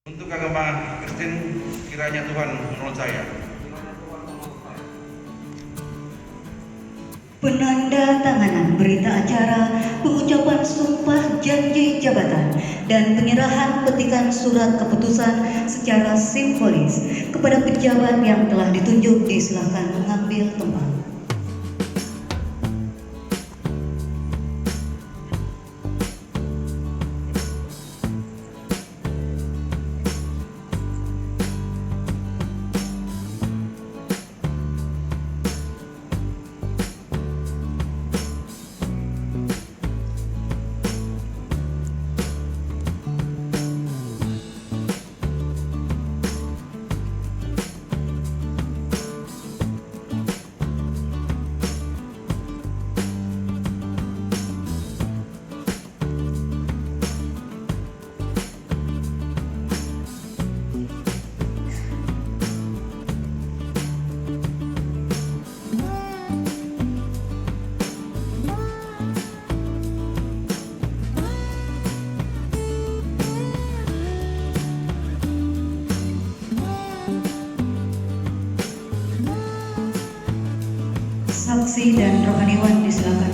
Untuk agama Kristen, kiranya Tuhan menolong saya. Penandatanganan berita acara pengucapan sumpah janji jabatan dan penyerahan petikan surat keputusan secara simbolis kepada pejabat yang telah ditunjuk disilakan mengambil tempat. Saksi dan rohaniwan disilakan.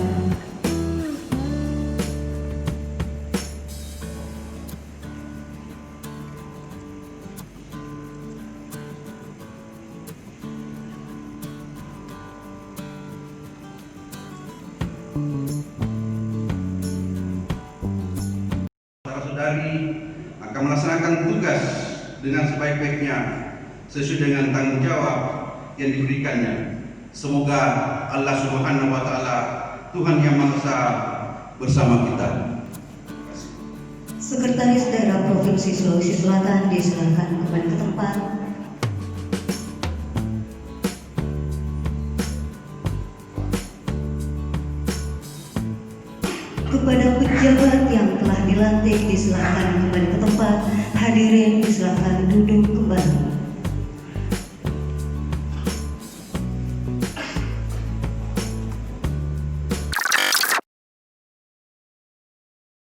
Saudara-saudari akan melaksanakan tugas dengan sebaik-baiknya sesuai dengan tanggung jawab yang diberikannya. Semoga Allah Subhanahu wa Ta'ala, Tuhan Yang Maha Esa, bersama kita. Sekretaris Daerah Provinsi Sulawesi Selatan disilakan kembali ke tempat. Kepada pejabat yang telah dilantik disilakan kembali ke tempat. Hadirin disilakan duduk kembali.